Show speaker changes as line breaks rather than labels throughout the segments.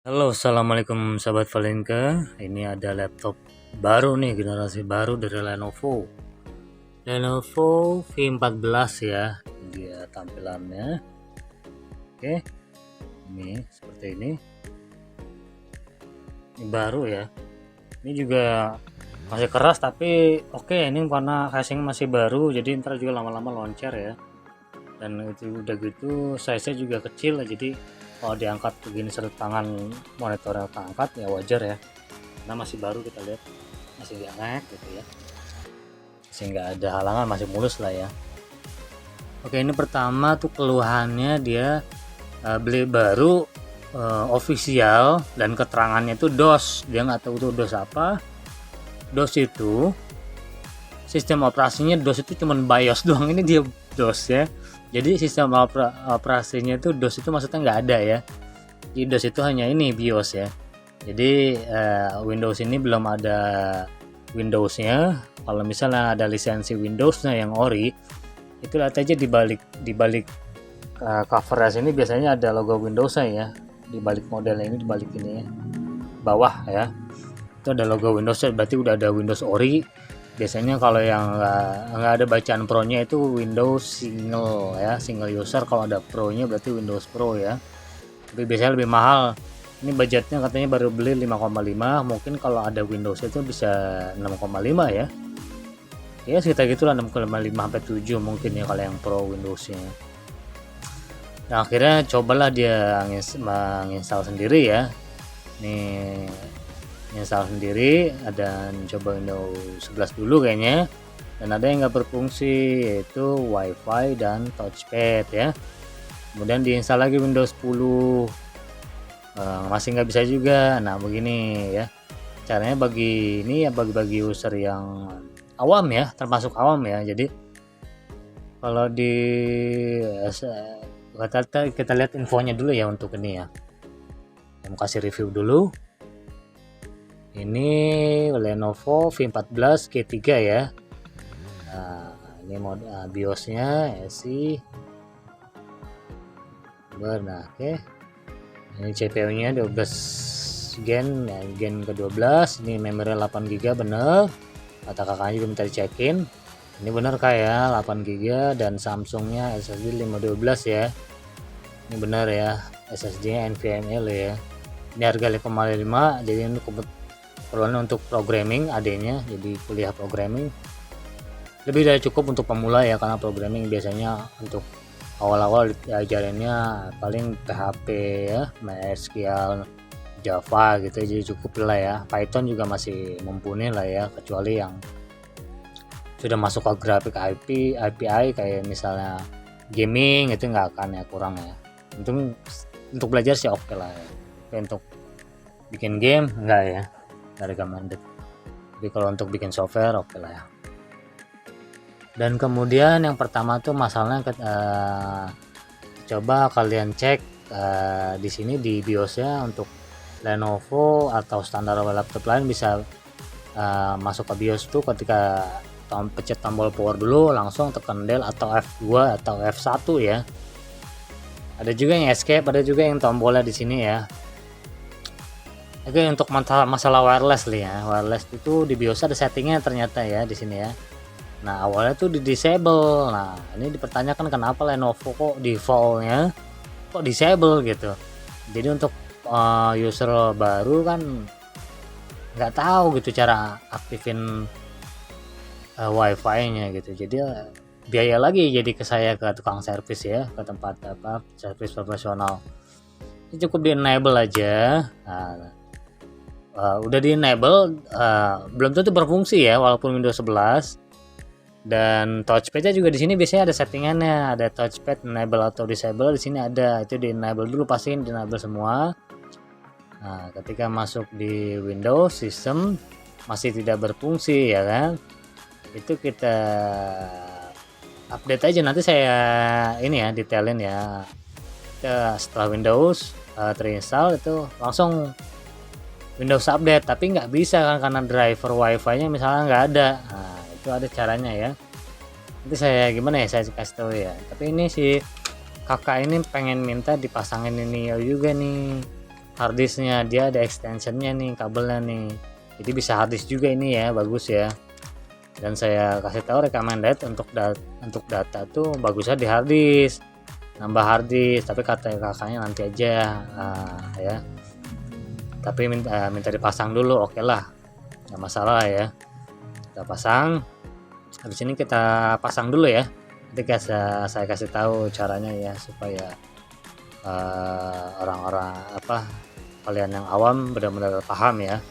Halo, assalamualaikum sahabat Valenka. Ini ada laptop baru nih, generasi baru dari Lenovo. Lenovo V14 ya, dia tampilannya. Oke, ini seperti ini. Ini baru ya. Ini juga masih keras tapi oke, ini karena casing masih baru, jadi ntar juga lama-lama loncer ya. Dan itu udah gitu, size-nya juga kecil, jadi kalau diangkat begini satu tangan, monitornya terangkat ya wajar ya, karena masih baru, kita lihat masih nggak naik gitu ya, masih nggak ada halangan, masih mulus lah ya. Oke, ini pertama tuh keluhannya dia beli baru, official, dan keterangannya itu DOS. Dia nggak tahu tuh DOS apa. DOS itu sistem operasinya, DOS itu cuman BIOS doang, ini dia DOS ya. Jadi sistem operasinya itu DOS itu maksudnya nggak ada ya. Jadi DOS itu hanya ini BIOS ya. Jadi Windows ini belum ada Windowsnya. Kalau misalnya ada lisensi Windowsnya yang ori, itu lihat aja di balik covernya sini biasanya ada logo Windowsnya ya. Di balik modelnya ini, di balik ini ya, bawah ya, itu ada logo Windowsnya, berarti udah ada Windows ori. Biasanya kalau yang nggak ada bacaan Pro-nya itu Windows single ya, single user. Kalau ada Pro-nya berarti Windows Pro ya. Tapi biasanya lebih mahal. Ini budgetnya katanya baru beli 5,5, mungkin kalau ada Windows itu bisa 6,5 ya. Ya sekitar gitulah, 6,5 sampai 7 mungkin ya kalau yang Pro Windowsnya. Nah, akhirnya cobalah dia menginstal sendiri ya. Nih, install sendiri, dan coba Windows 11 dulu kayaknya, dan ada yang nggak berfungsi yaitu WiFi dan touchpad ya. Kemudian diinstal lagi Windows 10, masih nggak bisa juga. Nah begini ya caranya, bagi ini ya, bagi user yang awam ya, termasuk awam ya. Jadi kalau di kita lihat infonya dulu ya untuk ini ya, saya mau kasih review dulu. Ini Lenovo V14 G3 ya. Nah, ini mode BIOSnya SI. Nah, oke. Ini CPU-nya 12 gen, ya, gen ke-12. Ini memori 8 GB bener. Kata kakaknya juga minta dicekin. Ini bener kayak 8 GB, dan Samsungnya SSD 512 ya. Ini bener ya, SSD-nya NVMe ya. Ini harga 5,5, jadi ini keperluan untuk programming adanya, jadi kuliah programming lebih dari cukup untuk pemula ya, karena programming biasanya untuk awal-awal diajarinnya paling PHP ya, MySQL, Java gitu, jadi cukup lah ya. Python juga masih mumpuni lah ya, kecuali yang sudah masuk ke grafik API kayak misalnya gaming, itu nggak akan ya, kurang ya. Untuk belajar sih oke lah ya. Tapi untuk bikin game enggak ya, recommended. Tapi kalau untuk bikin software oke lah ya. Dan kemudian yang pertama tuh masalahnya coba kalian cek di sini di BIOSnya. Untuk Lenovo atau standar laptop lain bisa masuk ke BIOS tuh ketika pencet tombol power dulu, langsung tekan Del atau F2 atau F1 ya. Ada juga yang escape, ada juga yang tombolnya di sini ya. Oke, untuk masalah wireless nih ya, wireless itu di BIOS ada settingnya ternyata ya di sini ya. Nah awalnya tuh di disable. Nah ini dipertanyakan kenapa Lenovo kok defaultnya kok disable gitu. Jadi untuk user baru kan nggak tahu gitu cara aktifin WiFi-nya gitu. Jadi biaya lagi jadi ke saya, ke tukang servis ya, ke tempat servis profesional. Ini cukup di enable aja. Nah, udah di enable, belum tentu berfungsi ya walaupun Windows 11. Dan touchpadnya juga di sini biasanya ada settingannya, ada touchpad enable atau disable, di sini ada. Itu di enable dulu, pastiin di enable semua. Nah ketika masuk di Windows sistem masih tidak berfungsi ya kan, itu kita update aja, nanti saya ini ya detailin ya. Setelah Windows terinstall itu langsung Windows update, tapi nggak bisa kan karena driver WiFi-nya misalnya nggak ada. Nah itu ada caranya ya, nanti saya gimana ya, saya kasih tahu ya. Tapi ini si kakak ini pengen minta dipasangin ini juga nih harddisknya, dia ada extensionnya nih, kabelnya nih, jadi bisa harddisk juga ini ya, bagus ya. Dan saya kasih tahu recommended untuk data tuh bagusnya di harddisk, nambah harddisk, tapi kata kakaknya nanti aja ya, tapi minta dipasang dulu. Oke lah, nggak masalah ya, kita pasang. Habis ini kita pasang dulu ya, nanti saya kasih tahu caranya ya, supaya orang-orang kalian yang awam benar-benar paham ya.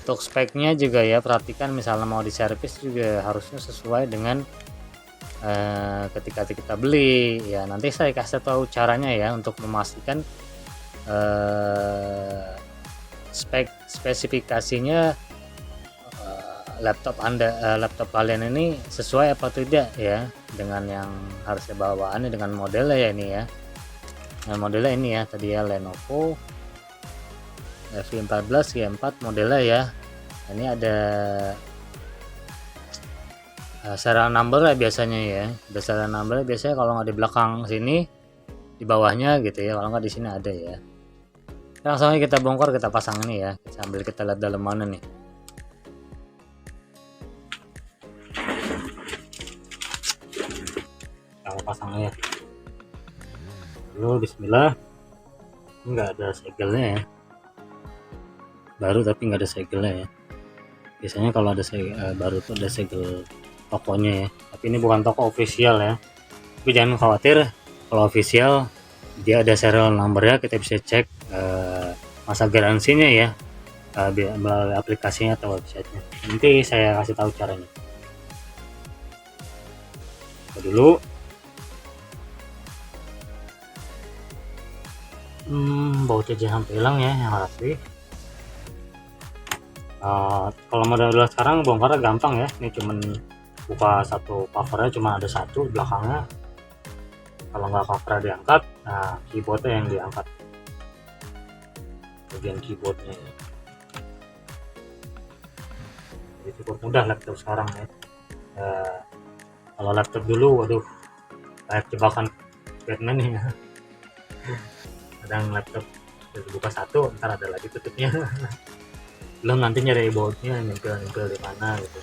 Untuk speknya juga ya, perhatikan misalnya mau diservis juga harusnya sesuai dengan ketika kita beli ya. Nanti saya kasih tahu caranya ya, untuk memastikan spesifikasinya laptop kalian ini sesuai apa tidak ya dengan yang harusnya bawaannya, dengan modelnya ya ini ya. Nah, modelnya ini ya, tadi ya Lenovo V14 G4 modelnya ya. Ini ada serial number ya biasanya ya. Ada serial number biasanya, kalau nggak di belakang sini, di bawahnya gitu ya. Kalau nggak di sini ada ya. Langsung aja kita bongkar, kita pasang ini ya, sambil kita lihat dalam mana nih. Kita pasangnya dulu, bismillah. Nggak ada segelnya ya, baru tapi nggak ada segelnya ya. Biasanya kalau ada baru tuh ada segel tokonya ya, tapi ini bukan toko official ya. Tapi jangan khawatir, kalau official dia ada serial numbernya, kita bisa cek masa garansinya ya melalui aplikasinya atau websitenya. Nanti saya kasih tahu caranya. Coba dulu. Bautnya jangan sampai hilang ya, yang rapi. Kalau model sekarang bongkarnya gampang ya, ini cuman buka satu covernya, cuma ada satu belakangnya. Kalau nggak covernya diangkat, nah keyboardnya yang diangkat, bagian keyboardnya ya. Jadi cukup mudah laptop sekarang ya. Kalau laptop dulu, waduh, kayak jebakan Batman ya. Kadang laptop buka satu, ntar ada lagi tutupnya. Belum nanti nyari bautnya, nempel di mana gitu.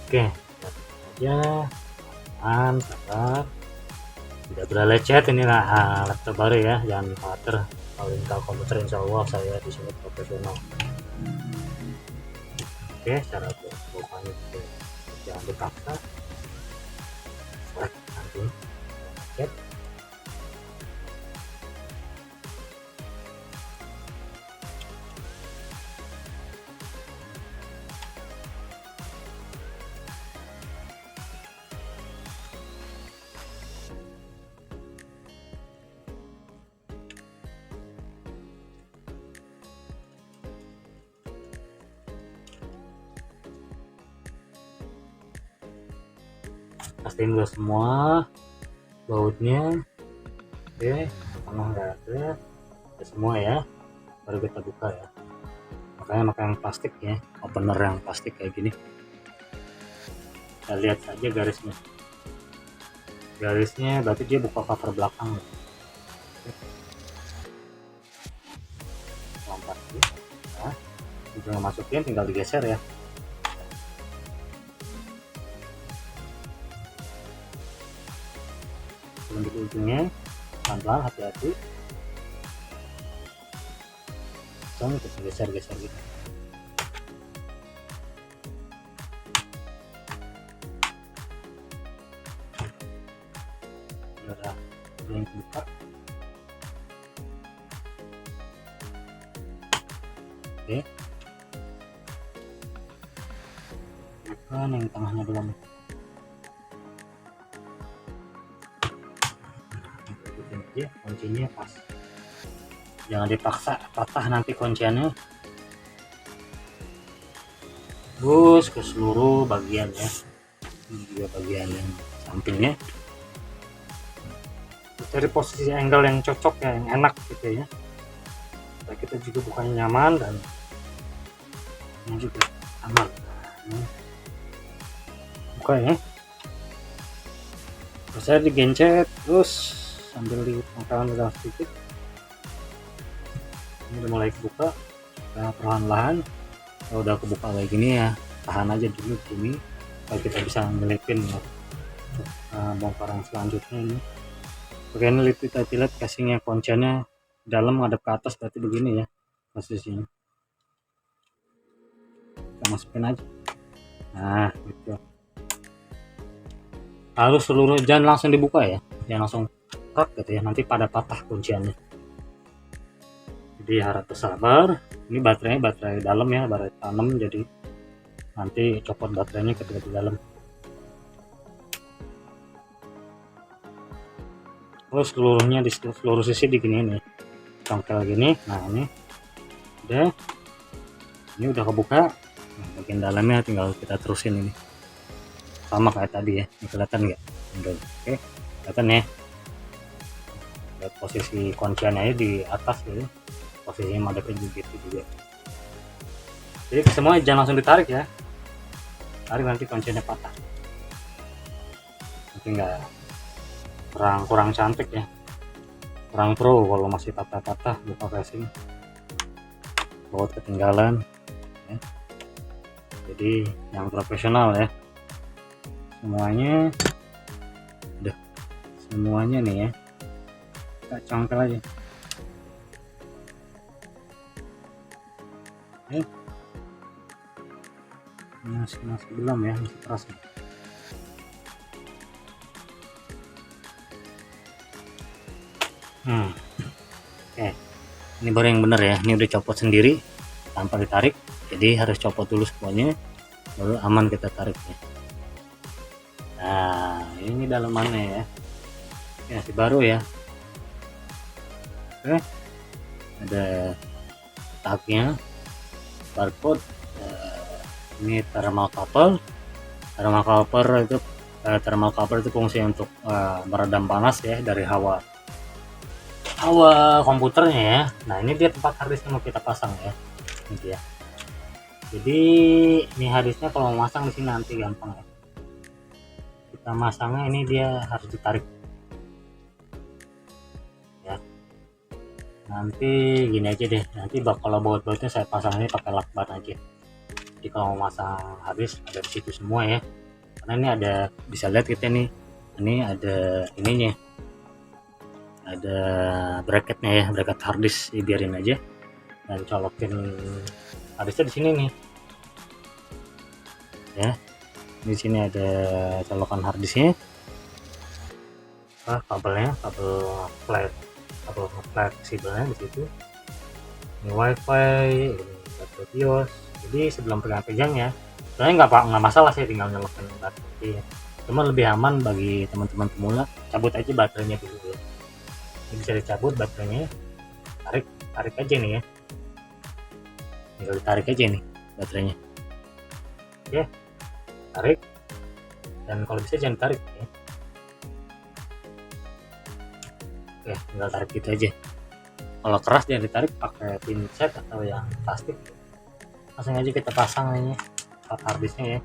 Oke, aja sabar, tidak boleh lecet. Inilah laptop baru ya, jangan khawatir. Kalau Intel komputer insya Allah saya di sini profesional. Oke, cara bukanya jangan dipaksa, nanti lecet. Pastiin dulu semua bautnya. Oke, tengah nggak ada semua ya, baru kita buka ya. Makanya pakai yang plastik ya, opener yang plastik kayak gini. Kita lihat saja garisnya berarti dia buka cover belakang. Lompat ya, udah masukin, tinggal digeser ya. Untuk ujungnya pelan-pelan, hati-hati. Kita geser gitu. Udah yang buka. Oke, buka yang tengahnya dulu. Kuncinya pas, jangan dipaksa patah nanti kunciannya. Terus ke seluruh bagian ya, ini juga bagian yang sampingnya. Cari posisi angle yang cocok ya, yang enak gitu ya, supaya kita juga bukanya nyaman dan ini juga aman. Buka ya, saya digencet terus sambil dipangkalan sedikit. Ini udah mulai kebuka, kita perlahan-lahan. Kalau udah kebuka kayak gini ya tahan aja dulu gini supaya kita bisa ngelipin ya, bongkaran selanjutnya ini. Oke, ini kita lihat casingnya, kuncinya dalam ngadep ke atas, berarti begini ya posisinya. Kita masukin aja, nah gitu. Harus seluruh, jangan langsung dibuka ya, jangan langsung krak gitu ya, nanti pada patah kunciannya. Jadi harap bersabar. Ini baterainya baterai dalam ya, baterai tanam, jadi nanti copot baterainya ketika di dalam. Terus seluruhnya di seluruh sisi di gini nih, congkel gini. Nah ini udah kebuka. Nah, bagian dalamnya tinggal kita terusin ini sama kayak tadi ya. Ini kelihatan nggak? Oke, kelihatan ya. Lihat posisi kunciannya di atas gitu, posisinya madepnya begitu juga. Jadi semua jangan langsung ditarik ya, tarik nanti kunciannya patah, nanti nggak kurang cantik ya, kurang pro kalau masih patah-patah buka casing, baut ketinggalan ya. Jadi yang profesional ya, semuanya nih ya, kita congkel aja ya. Masih belum ya, masih keras ya. Oke, ini baru yang bener ya, ini udah copot sendiri tanpa ditarik, jadi harus copot dulu semuanya baru aman kita tarik ya. Nah ini dalamannya ya, ini masih baru ya. Oke, ada tagnya, barcode, ini thermal copper itu thermal copper itu fungsi untuk meredam panas ya dari hawa komputernya ya. Nah ini dia tempat harddisk yang mau kita pasang ya, ini dia. Jadi ini harddisknya kalau mau masang di sini nanti gampang ya, kita masangnya ini dia harus ditarik ya. Nanti gini aja deh, nanti kalau baut-bautnya saya pasang ini pakai lakban aja. Jadi kalau mau masang harddisk ada di situ semua ya, karena ini ada, bisa lihat kita nih, ini ada ininya, ada bracketnya ya, bracket harddisk, biarin aja, dan colokin harddisknya di sini nih ya. Di sini ada colokan harddisknya, kabel flat fleksibelnya di situ. Ini wifi, ini baterai BIOS. Jadi sebelum pegang ya, sebenarnya nggak masalah sih, tinggal nyolokin baterai. Cuma lebih aman bagi teman-teman pemula, cabut aja baterainya dulu ya. Ini bisa dicabut baterainya, tarik aja nih ya, tinggal ditarik aja nih baterainya. Oke, tarik, dan kalau bisa jangan tarik ya. Oke, tinggal tarik gitu aja. Kalau keras jangan ditarik, pakai pincet atau yang plastik. Langsung aja kita pasang ini harddisknya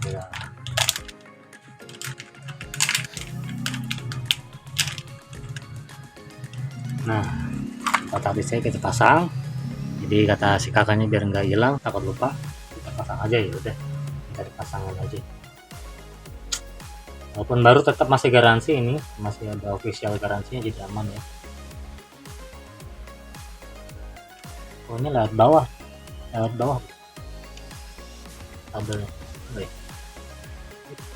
ya. Nah, harddisknya kita pasang. Jadi kata si kakaknya biar nggak hilang, takut lupa, kita pasang aja ya udah, kita dipasangin aja. Walaupun baru tetap masih garansi, ini masih ada official garansinya, jadi aman ya. Oh ini lewat bawah kabelnya.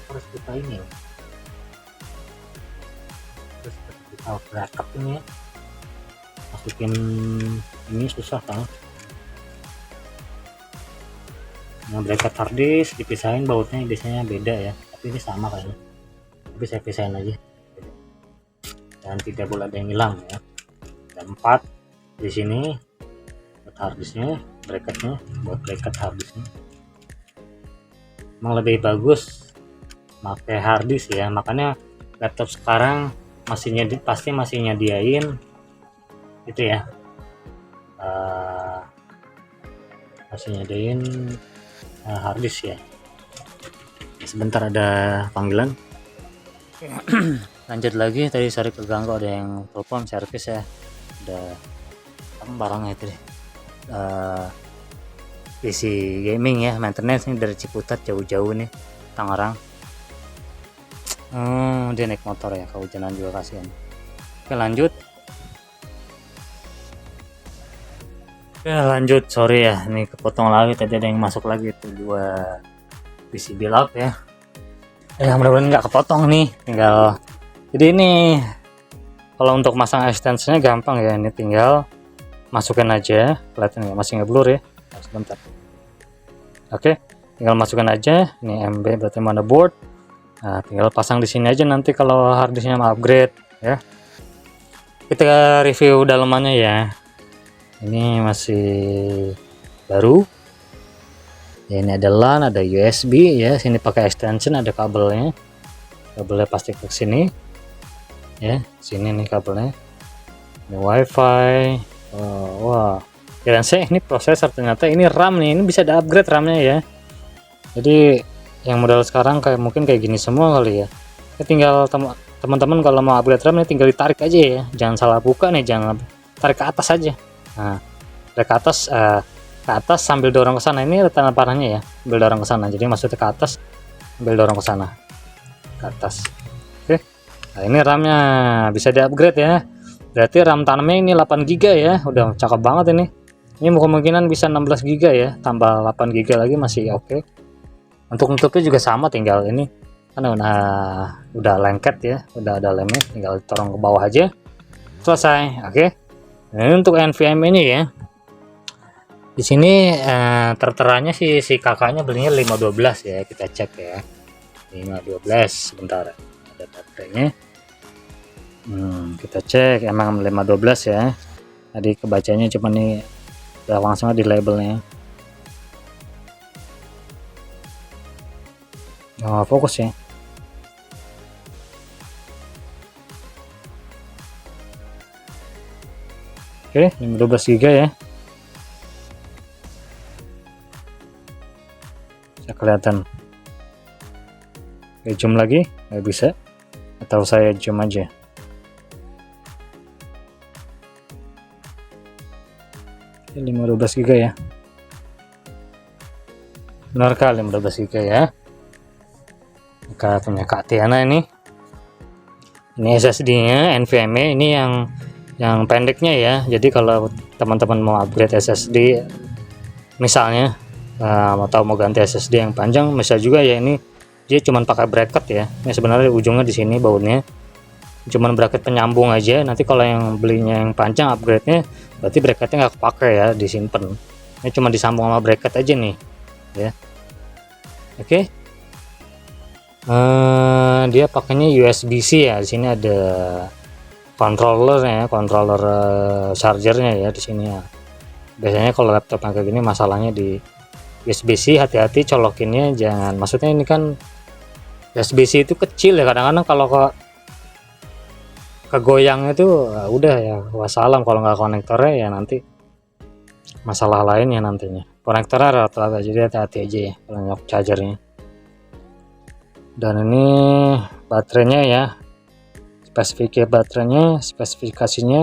Harus kita ini ya, terus kita backup ini ya, masukin ini susah kan. Nah, bracket harddisk dipisahin, bautnya biasanya beda ya, tapi ini sama kayaknya, tapi saya pisahin aja dan tidak boleh ada yang hilang ya. Ada 4 di sini buat harddisknya, bracketnya buat bracket harddisknya. Emang lebih bagus pakai harddisk ya, makanya laptop sekarang pasti masih nyediain itu ya, masih nyediain harddisk ya. Sebentar ada panggilan. Lanjut lagi, tadi sorry keganggu, ada yang telepon servis ya, udah barangnya itu deh. PC gaming ya, maintenance ini dari Ciputat jauh-jauh nih, Tangerang. Dia naik motor ya, kehujanan juga kasihan. Oke lanjut. Sorry ya, ini kepotong lagi, tadi ada yang masuk lagi tuh 2 PCB lock ya. Mudah-mudahan nggak kepotong nih, tinggal. Jadi ini kalau untuk masang extensionnya gampang ya, ini tinggal masukin aja, kelihatan ya, masih nggak blur ya. Sebentar. Oke, tinggal masukkan aja. Ini MB berarti motherboard. Nah, tinggal pasang di sini aja nanti kalau harddisknya mau upgrade ya. Kita review dalamannya ya. Ini masih baru. Ya, ini ada LAN, ada USB ya. Sini pakai extension, ada kabelnya. Kabelnya pasti ke sini. Ya, sini nih kabelnya. Ini WiFi. Wah. Kirain saya ini prosesor, ternyata ini RAM nih. Ini bisa di upgrade RAM-nya ya. Jadi yang model sekarang mungkin kayak gini semua kali ya. Tinggal teman-teman kalau mau upgrade RAM ini tinggal ditarik aja ya. Jangan salah buka nih, jangan tarik ke atas aja. Nah, tarik ke atas sambil dorong ke sana. Ini ada tanda panahnya ya. Sambil dorong ke sana. Jadi maksudnya ke atas, sambil dorong ke sana. Ke atas. Oke. Nah, ini RAM-nya bisa di-upgrade ya. Berarti RAM tanamnya ini 8 GB ya. Udah cakep banget ini. Ini kemungkinan bisa 16 GB ya. Tambah 8 GB lagi masih oke. Untuk nutupnya juga sama, tinggal ini kan udah lengket ya. Udah ada lemnya, tinggal torong ke bawah aja. Selesai. Oke. Nah, ini untuk NVMe ini ya. Di sini terteranya si kakaknya belinya 512 ya, kita cek ya. 512 sebentar. Ada baterainya. Kita cek emang 512 ya. Tadi kebacanya cuma nih udah langsung di labelnya. Fokus ya. Oke, 12 GB ya. Bisa kelihatan. Oke, zoom lagi, nggak bisa. Atau saya zoom aja. Oke, 512 GB ya. Benar kali 15 GB ya. Kita punya Kak Tiana ini SSD-nya NVMe ini yang pendeknya ya. Jadi kalau teman-teman mau upgrade SSD misalnya atau mau ganti SSD yang panjang, bisa juga ya. Ini dia cuman pakai bracket ya. Ini sebenarnya ujungnya di sini bautnya cuman bracket penyambung aja. Nanti kalau yang belinya yang panjang upgrade-nya, berarti bracketnya nggak kepake ya, disimpan. Ini cuma disambung sama bracket aja nih ya. Oke. Dia pakainya USB-C ya. Di sini ada controller ya, controller chargernya ya di sini ya. Biasanya kalau laptop yang kayak gini masalahnya di USB-C, hati-hati colokinnya jangan. Maksudnya ini kan USB-C itu kecil ya, kadang-kadang kalau kegoyang itu udah ya wassalam. Kalau nggak konektornya ya nanti masalah lain ya nantinya. Konektornya rata-rata, jadi hati-hati aja ya kalau nyok chargernya. Dan ini baterainya ya, spesifikasinya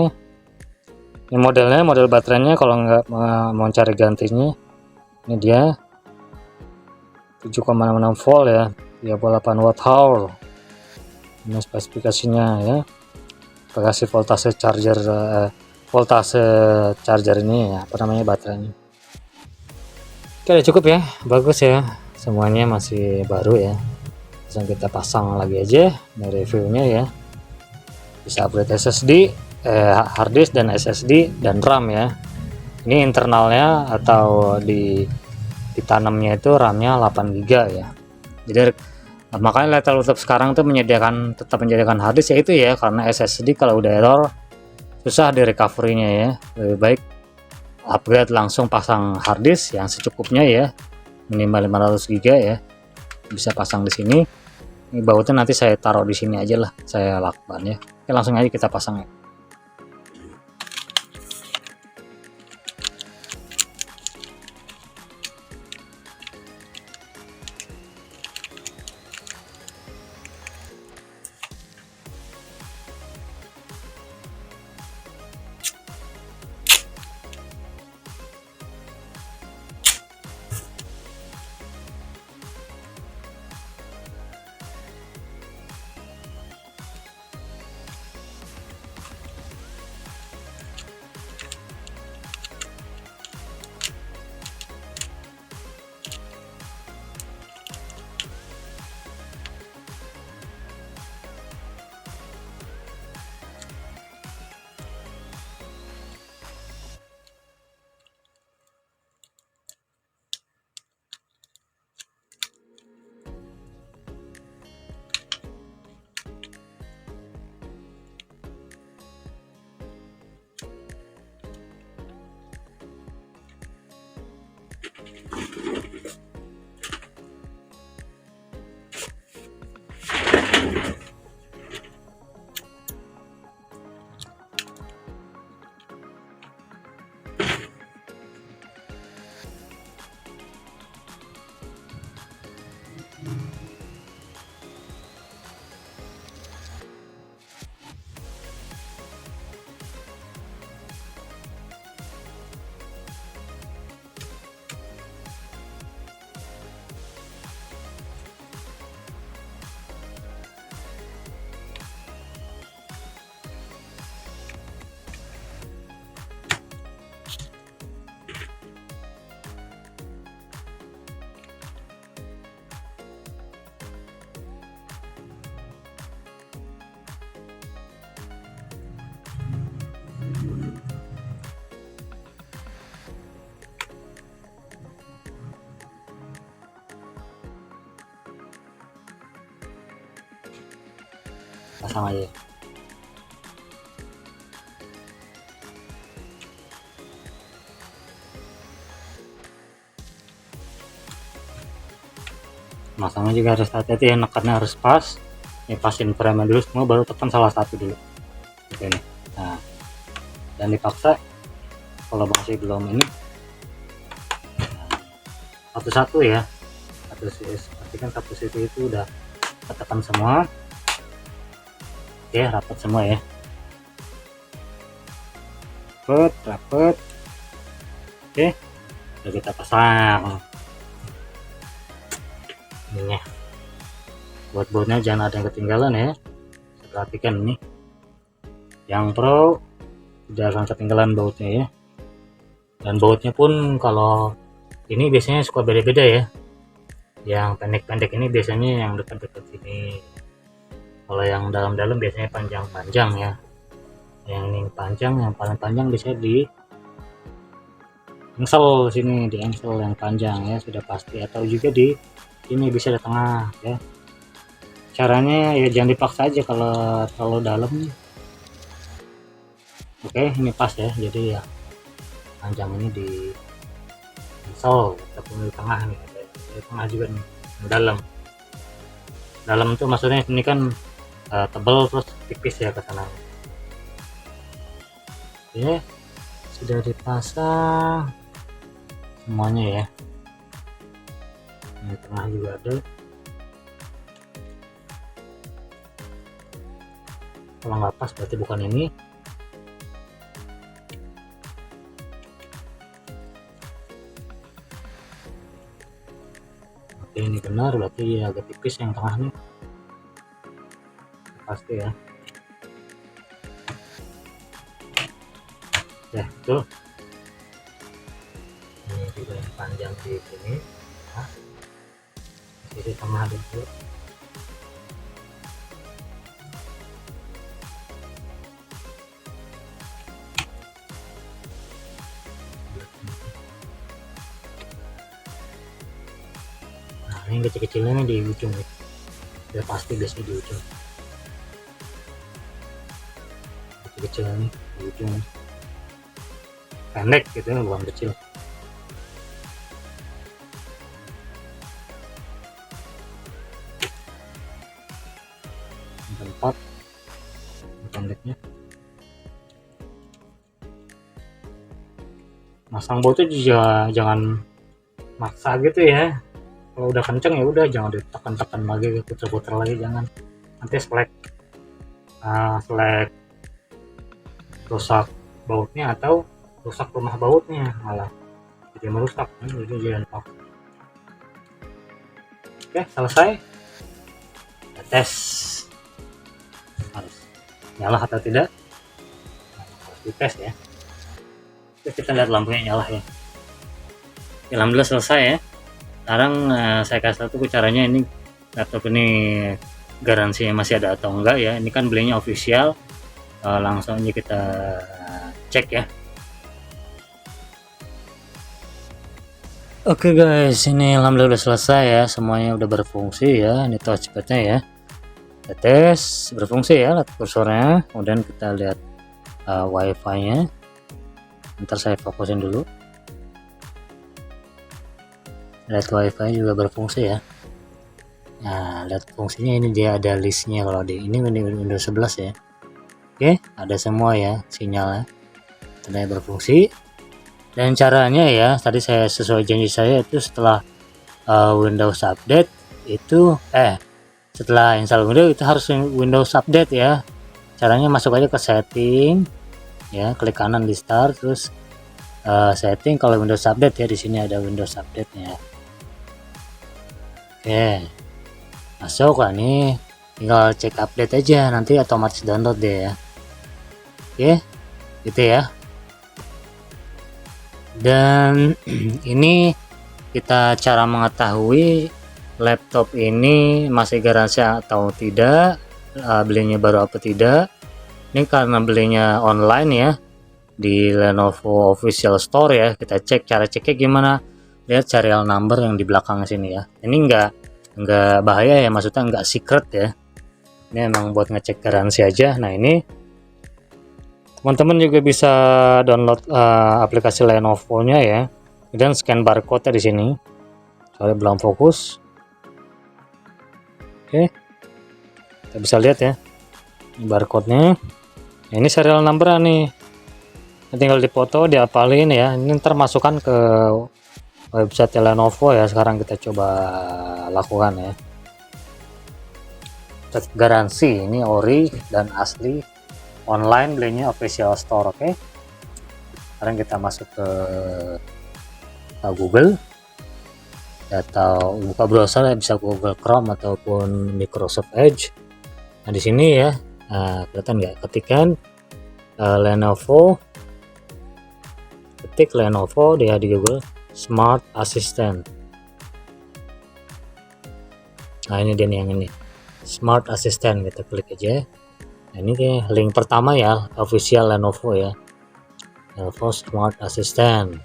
ini model baterainya. Kalau nggak mau cari gantinya, ini dia 7,6 volt ya, 38 watt hour. Ini spesifikasinya ya. Kasih voltase charger ini ya, apa namanya, baterainya. Oke, udah cukup ya, bagus ya, semuanya masih baru ya. Langsung kita pasang lagi aja dari reviewnya ya. Bisa upgrade SSD, hard disk dan SSD dan RAM ya. Ini internalnya atau ditanamnya itu RAM-nya 8 GB ya. Jadi makanya laptop sekarang tuh tetap menyediakan hard disk ya, itu ya, karena SSD kalau udah error susah di recovery-nya ya. Lebih baik upgrade langsung pasang hard disk yang secukupnya ya, minimal 500 GB ya. Bisa pasang di sini. Ini bautnya nanti saya taruh di sini aja lah, saya lakban ya. Oke, langsung aja kita pasang ya. pasang aja. Masangnya juga harus hati-hati ya, nekannya harus pas. Ini pasin frame dulu semua, baru tekan salah satu dulu. Oke nih. Nah, dan dipaksa kalau masih belum ini, satu-satu ya, pastikan satu sisi itu udah tekan semua. Oke, rapat semua ya, rapet. Oke, udah kita pasang ininya. Buat bautnya jangan ada yang ketinggalan ya, perhatikan ini yang pro udah akan ketinggalan bautnya ya. Dan bautnya pun kalau ini biasanya suka beda-beda ya, yang pendek-pendek ini biasanya yang dekat-dekat sini, kalau yang dalam-dalam biasanya panjang-panjang ya. Yang ini panjang, yang paling panjang bisa di engsel sini, di engsel yang panjang ya sudah pasti, atau juga di ini bisa di tengah ya. Caranya ya jangan dipaksa aja kalau terlalu dalam. Oke, ini pas ya, jadi ya panjang ini di engsel ataupun di tengah nih, di tengah juga nih, dalam tuh maksudnya ini kan tebal terus tipis ya ke sana. Oke, sudah dipasang semuanya ya. Ini tengah juga ada. Kalau nggak pas berarti bukan ini. Oke, ini benar, berarti agak tipis yang tengah nih, pasti ya. Ya betul, ini juga yang panjang di sini, nah, sisi tengah dulu. Nah, ini kecil-kecilnya di ujung nih, udah pasti biasanya di ujung, kecil-kecil nih di ujung, pendek gitu ya, bukan kecil. Tempat pendeknya, masang bautnya juga jangan maksa gitu ya. Kalau udah kenceng ya udah, jangan ditekan-tekan lagi, puter-puter lagi, jangan, nanti selek rusak bautnya atau rusak rumah bautnya, malah jadi merusak, jadi jangan pakai. Oke, selesai. Kita tes harus nyala atau tidak, harus dites ya. Oke, kita lihat lampunya nyala ya. Alhamdulillah selesai ya. Sekarang saya kasih tahu caranya. Ini laptop ini garansinya masih ada atau enggak ya. Ini kan belinya official, langsung aja kita cek ya. Oke guys, ini alhamdulillah udah selesai ya, semuanya udah berfungsi ya. Ini touchpadnya ya, kita tes berfungsi ya, lihat kursornya. Kemudian kita lihat wifi nya, ntar saya fokusin dulu. Lihat wifi juga berfungsi ya. Nah, lihat fungsinya, ini dia ada listnya. Kalau di ini Windows 11 ya. Oke, ada semua ya sinyalnya, tandanya berfungsi. Dan caranya ya, tadi saya sesuai janji saya itu setelah Windows update itu setelah install Windows itu harus Windows update ya. Caranya masuk aja ke setting ya, klik kanan di start, terus setting. Kalau Windows update ya, di sini ada Windows update nya. Oke, masuk kan nih, tinggal cek update aja, nanti otomatis download deh ya. Oke, gitu ya. Dan ini kita cara mengetahui laptop ini masih garansi atau tidak, belinya baru apa tidak. Ini karena belinya online ya, di Lenovo official store ya. Kita cek, cara ceknya gimana, lihat serial number yang di belakang sini ya. Ini enggak bahaya ya, maksudnya enggak secret ya. Ini emang buat ngecek garansi aja. Nah, ini teman-teman juga bisa download aplikasi Lenovo-nya ya, dan scan barcode-nya di sini. Soalnya belum fokus. Oke, kita bisa lihat ya, ini barcode-nya. Nah, ini serial number nih, tinggal dipoto, diapalin ya. Ini ntar masukkan ke website Lenovo ya. Sekarang kita coba lakukan ya. Cek garansi, ini ori dan asli, online belinya official store. Oke, sekarang kita masuk ke Google atau buka browser ya, bisa Google Chrome ataupun Microsoft Edge. Nah, di sini ya, kelihatan nggak, ketikan Lenovo, ketik Lenovo dia di Google Smart Assistant. Nah, ini dia nih, yang ini Smart Assistant, kita klik aja. Nah, ini dia link pertama ya, official Lenovo ya, Lenovo Smart Assistant.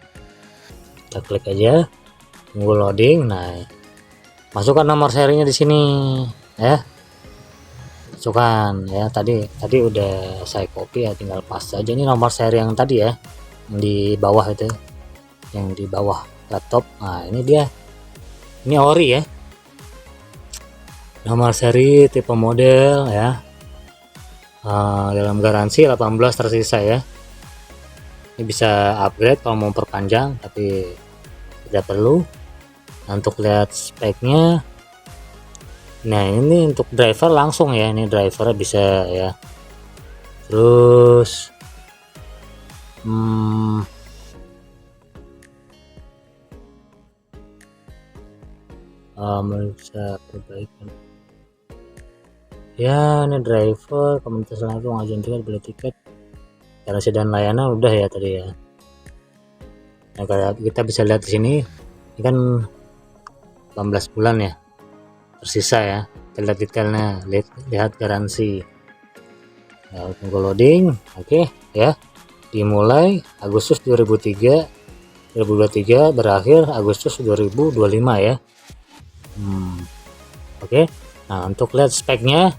Kita klik aja, tunggu loading. Nah, masukkan nomor serinya di sini ya, masukkan ya. Tadi udah saya copy ya, tinggal paste aja. Ini nomor seri yang tadi ya, yang di bawah itu, yang di bawah laptop. Nah, ini dia, ini ori ya, nomor seri, tipe model ya, dalam garansi 18 tersisa ya. Ini bisa upgrade kalau mau perpanjang, tapi tidak perlu. Nah, untuk lihat speknya, nah ini untuk driver langsung ya, ini drivernya bisa ya. Terus bisa perbaikan ya. Ini driver, komunitas langsung, ajuan tiket, beli tiket, garansi dan layanan udah ya tadi ya. Nah, kalau kita bisa lihat di sini, ini kan 18 bulan ya tersisa ya. Kita lihat detailnya, lihat garansi. Nah, tunggu loading. Oke ya, dimulai Agustus 2023, berakhir Agustus 2025 ya. Oke. Nah, untuk lihat speknya,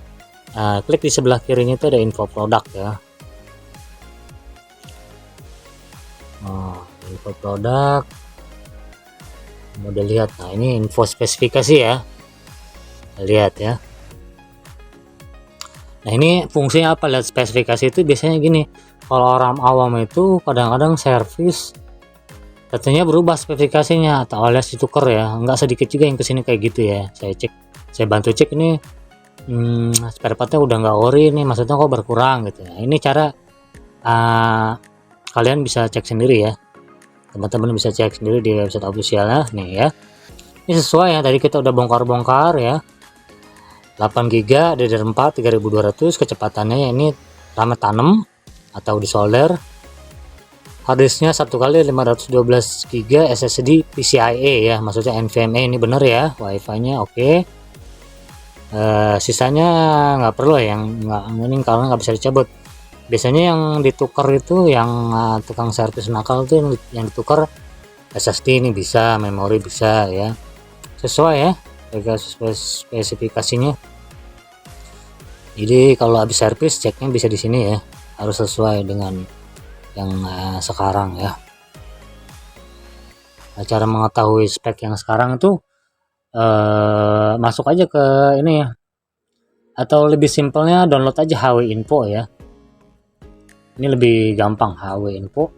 klik di sebelah kirinya itu ada info produk ya. Info produk, model lihat. Nah, ini info spesifikasi ya, lihat ya. Nah, ini fungsinya apa? Lihat spesifikasi itu biasanya gini, kalau orang awam itu kadang-kadang servis katanya berubah spesifikasinya atau alias ditukar ya. Enggak sedikit juga yang kesini kayak gitu ya. Saya bantu cek ini, spare partnya udah nggak ori nih, maksudnya kok berkurang gitu. Nah, ini cara kalian bisa cek sendiri ya, teman-teman bisa cek sendiri di website officialnya nih ya. Ini sesuai ya, tadi kita udah bongkar ya. 8 GB DDR4 3200, kecepatannya ya, ini RAM tanam atau di solder. Harddisknya 1 kali 512 GB, SSD PCIe ya, maksudnya NVMe, ini bener ya. WiFi nya oke. Sisanya nggak perlu ya, yang ini karena nggak bisa dicabut. Biasanya yang ditukar itu, yang tukang servis nakal tuh yang ditukar SSD, ini bisa, memori bisa ya, sesuai ya spesifikasinya. Jadi kalau habis servis ceknya bisa di sini ya, harus sesuai dengan yang sekarang ya. Nah, cara mengetahui spek yang sekarang itu masuk aja ke ini ya, atau lebih simpelnya download aja HW Info ya. Ini lebih gampang, HW Info,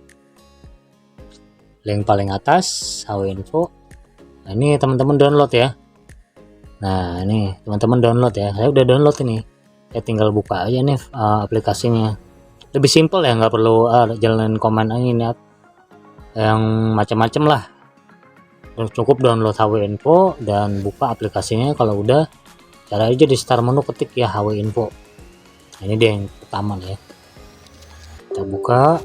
link paling atas HW Info. Nah, ini teman-teman download ya. Nah, ini teman-teman download ya, saya udah download ini. Saya tinggal buka aja nih aplikasinya. Lebih simpel ya, nggak perlu jalanin komen ini yang macam-macam lah. Cukup download HW Info dan buka aplikasinya. Kalau udah, cara aja di start menu ketik ya HW Info. Nah, ini dia yang pertama ya. Kita buka,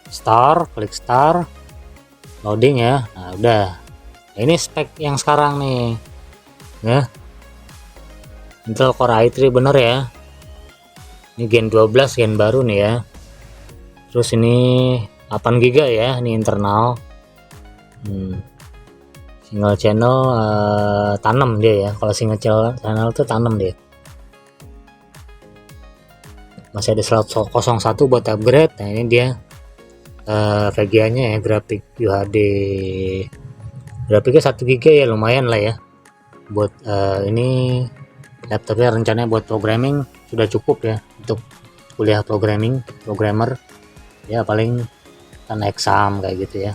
start, klik start, loading ya. Nah, udah. Nah, ini spek yang sekarang nih ya, Intel Core i3 bener ya. Ini Gen 12, gen baru nih ya. Terus ini 8 GB ya, ini internal. single channel tanam dia ya. Kalau single channel tuh tanam dia. Masih ada slot 01 buat upgrade. Nah ini dia VGA nya ya, grafik UHD, grafiknya 1 GB ya, lumayan lah ya buat ini laptopnya. Rencananya buat programming sudah cukup ya, untuk kuliah programmer ya, paling kan exam kayak gitu ya.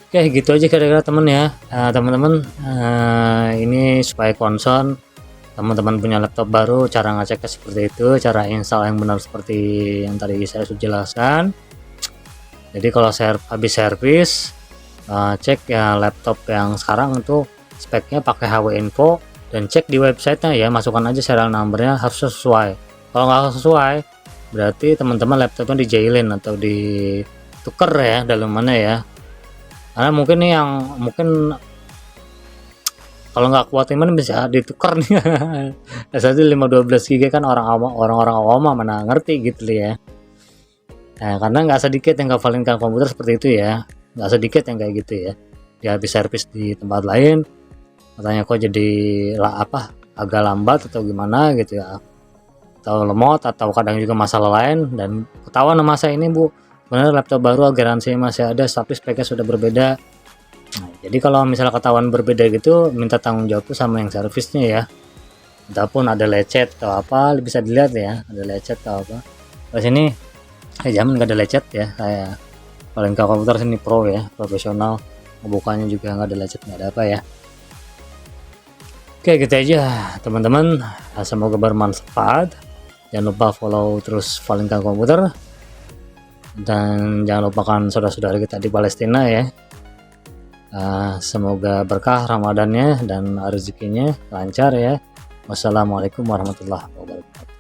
Oke, gitu aja kira-kira temen ya. Teman-teman, ini supaya concern teman-teman punya laptop baru, cara ngeceknya seperti itu, cara install yang benar seperti yang tadi saya sudah jelaskan. Jadi kalau habis servis, cek ya laptop yang sekarang itu speknya pakai HW Info, dan cek di websitenya ya, masukkan aja serial numbernya harus sesuai. Kalau nggak sesuai, berarti teman-teman laptopnya dijailin atau ditukar ya, dalamannya ya. Karena mungkin nih yang mungkin kalau nggak kuat iman bisa ditukar nih. SSD 512 GB kan orang-orang awam mana ngerti gitu ya. Nah, karena nggak sedikit yang ngafalin komputer seperti itu ya, nggak sedikit yang kayak gitu ya. Dia habis servis di tempat lain, katanya kok jadi agak lambat atau gimana gitu ya, atau lemot atau kadang juga masalah lain, dan ketahuan sama saya ini Bu, benar laptop baru garansinya masih ada tapi speknya sudah berbeda. Nah, jadi kalau misalnya ketahuan berbeda gitu, minta tanggung jawab tuh sama yang servisnya ya. Ataupun ada lecet atau apa, bisa dilihat ya, ada lecet atau apa. Di sini saya jamin nggak ada lecet ya, saya paling komputer sini pro ya, profesional, ngebukanya juga nggak ada lecet, nggak ada apa ya. Oke, gitu aja teman-teman, semoga bermanfaat. Jangan lupa follow terus Valingka Komputer, dan jangan lupakan saudara-saudara kita di Palestina ya. Semoga berkah Ramadannya dan rezekinya lancar ya. Wassalamualaikum warahmatullahi wabarakatuh.